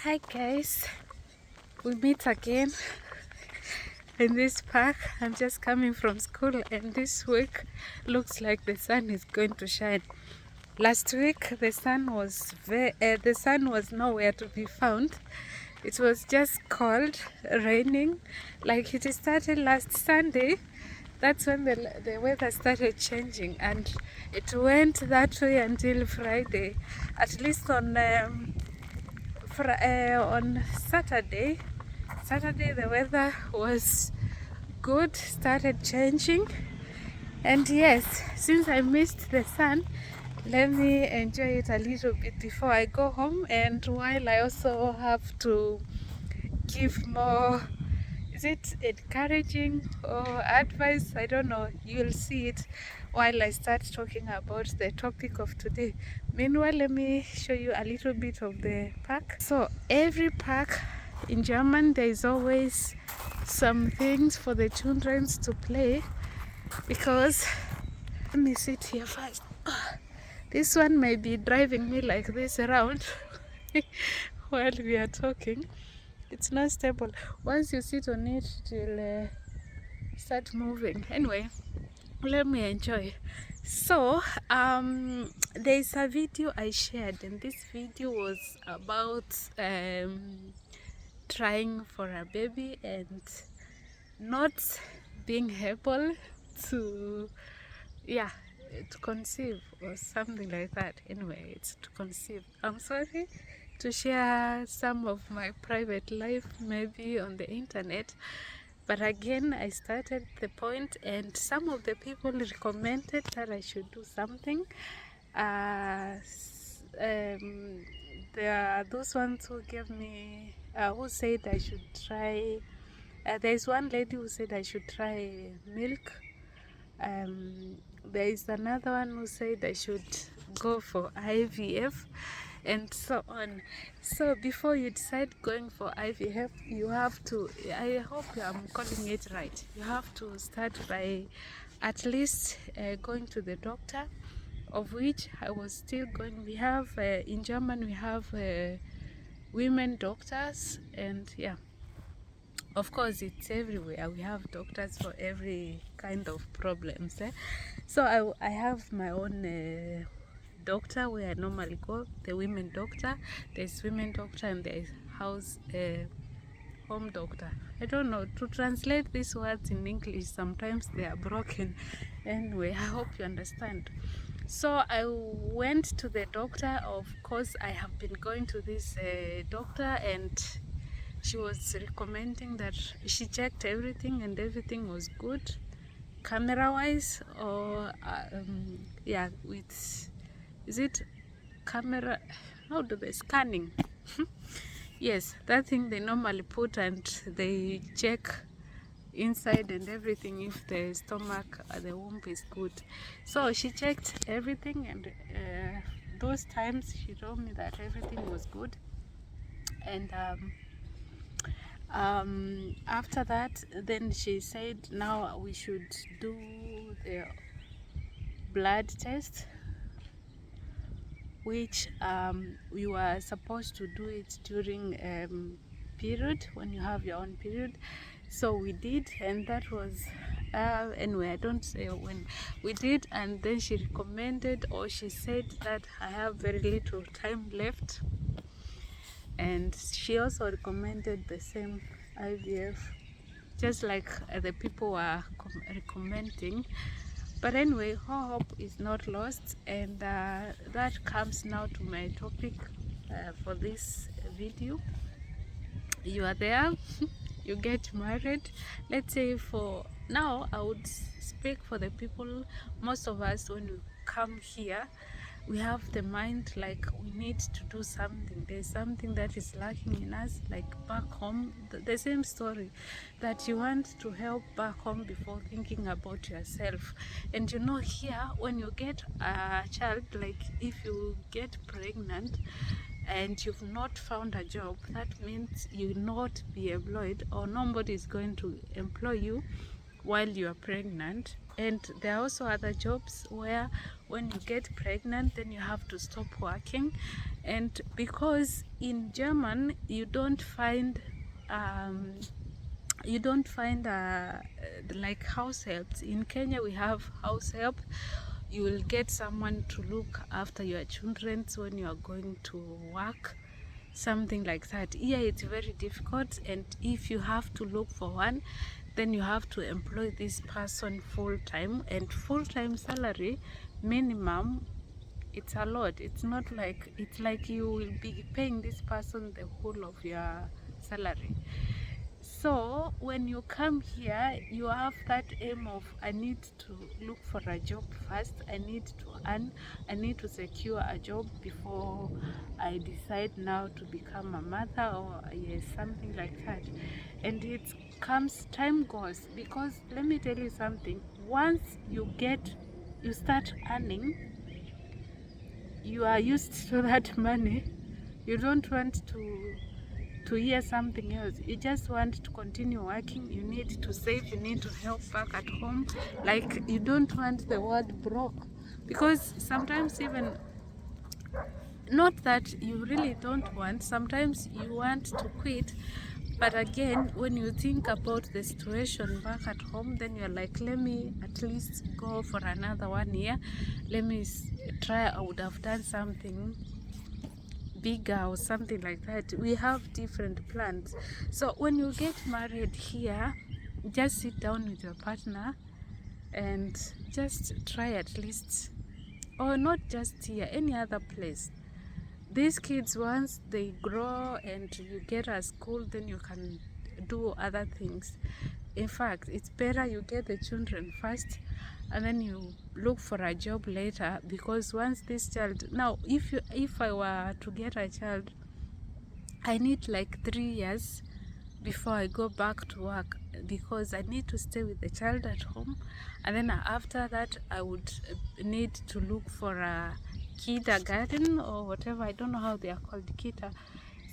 Hi guys, we meet again in this park. I'm just coming from school and this week looks like the sun is going to shine. Last week the sun was nowhere to be found. It was just cold, raining, like it started last Sunday. That's when the weather started changing and it went that way until Friday. At least on Saturday the weather was good, started changing, and yes, since I missed the sun, let me enjoy it a little bit before I go home. And while I also have to give more, is it encouraging or advice? I don't know. You'll see it while I start talking about the topic of today. Meanwhile, let me show you a little bit of the park. So every park in German, there is always some things for the children to play, because let me sit here first. This one may be driving me like this around while we are talking. It's not stable. Once you sit on it, it will start moving. Anyway, let me enjoy. So there's a video I shared, and this video was about trying for a baby and not being able to, yeah, to conceive or something like that. Anyway, it's to conceive. I'm sorry to share some of my private life maybe on the internet, but again I started the point and some of the people recommended that I should do something. There are those ones who gave me who said I should try, there's one lady who said I should try milk. There is another one who said I should go for IVF and so on. So before you decide going for IVF, you have to, I hope I'm calling it right, you have to start by at least going to the doctor, of which I was still going. We have in German we have women doctors, and yeah, of course it's everywhere. We have doctors for every kind of problems, eh? So I have my own doctor where I normally go, the women doctor. There's women doctor and there's house home doctor. I don't know to translate these words in English, sometimes they are broken. Anyway, I hope you understand. So I went to the doctor. Of course I have been going to this doctor, and she was recommending that she checked everything and everything was good camera wise, or yeah, with, is it camera, how do they scanning? Yes, that thing they normally put and they check inside and everything, if the stomach the womb is good. So she checked everything, and those times she told me that everything was good. And after that, then she said now we should do the blood test, which we were supposed to do it during period, when you have your own period. So we did, and that was anyway, I don't say when we did. And then she recommended, or she said that I have very little time left, and she also recommended the same IVF, just like the people were recommending. But anyway, hope is not lost, and that comes now to my topic for this video. You are there, you get married. Let's say for now, I would speak for the people. Most of us, when we come here, we have the mind like we need to do something. There's something that is lacking in us, like back home, the same story, that you want to help back home before thinking about yourself. And you know, here when you get a child, like if you get pregnant and you've not found a job, that means you will not be employed, or nobody is going to employ you while you are pregnant. And there are also other jobs where when you get pregnant, then you have to stop working, And because in German you don't find like house helps. In Kenya we have house help. You will get someone to look after your children when you are going to work, something like that. Here it's very difficult, and if you have to look for one, then you have to employ this person full-time, and full-time salary minimum, it's a lot. It's not like, it's like you will be paying this person the whole of your salary. So when you come here, you have that aim of, I need to look for a job first, I need to earn, I need to secure a job before I decide now to become a mother, or yes, something like that. And it comes, time goes, because let me tell you something, once you start earning, you are used to that money, you don't want to hear something else. You just want to continue working. You need to save, you need to help back at home. Like, you don't want the word broke, because sometimes, even not that you really don't want, sometimes you want to quit, but again, when you think about the situation back at home, then you're like, let me at least go for another 1 year, let me try, I would have done something bigger or something like that. We have different plans. So when you get married here, just sit down with your partner and just try at least, or not just here, any other place. These kids, once they grow and you get a school, then you can do other things. In fact, it's better you get the children first and then you look for a job later, because once this child, now if I were to get a child, I need like 3 years before I go back to work, because I need to stay with the child at home, and then after that I would need to look for a kindergarten or whatever, I don't know how they are called,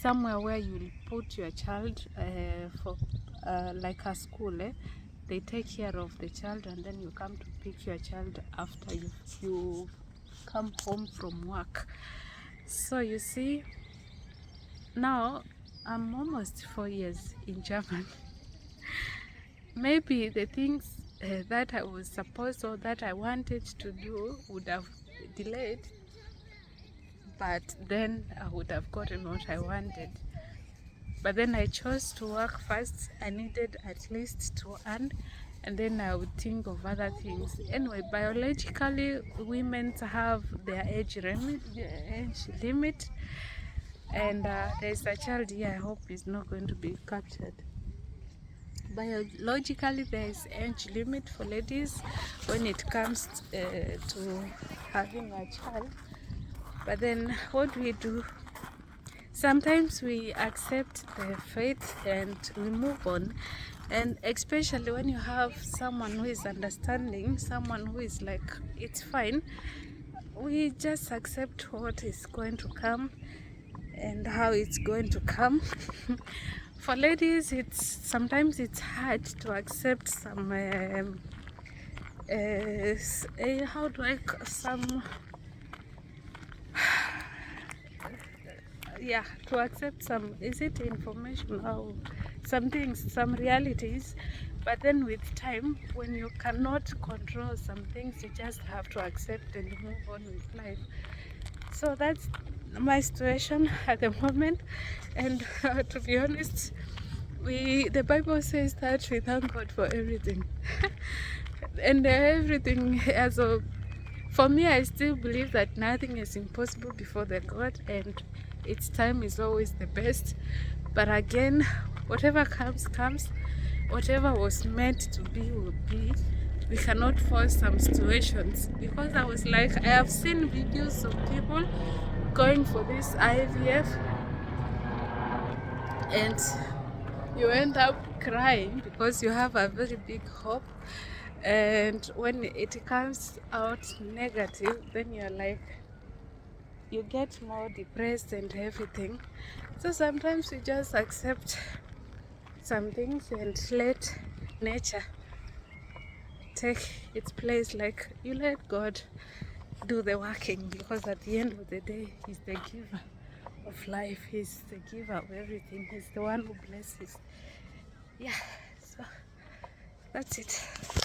somewhere where you will put your child for like a school, they take care of the child, and then you come to pick your child after you come home from work. So you see, now I'm almost 4 years in German. Maybe the things that I was supposed, or that I wanted to do, would have delayed, but then I would have gotten what I wanted. But then I chose to work first. I needed at least to earn, and then I would think of other things. Anyway, biologically, women have their age limit, and there's a child here, I hope is not going to be captured. Biologically, there is age limit for ladies when it comes to having a child. But then what we do, sometimes we accept the fate and we move on. And especially when you have someone who is understanding, someone who is like, it's fine, we just accept what is going to come and how it's going to come. For ladies, sometimes it's hard to accept some how do I some yeah, to accept some, is it information, how some things, some realities. But then with time, when you cannot control some things, you just have to accept and move on with life. So that's my situation at the moment. And to be honest, the Bible says that we thank God for everything. And everything, as of, for me, I still believe that nothing is impossible before the God, and its time is always the best. But again, whatever comes, comes. Whatever was meant to be will be. We cannot force some situations, because I was like, I have seen videos of people going for this IVF, and you end up crying because you have a very big hope, and when it comes out negative, then you're like, you get more depressed and everything. So sometimes we just accept some things and let nature take its place. Like, you let God do the working, because at the end of the day, He's the giver. of life. He's the giver of everything. He's the one who blesses. Yeah, so that's it.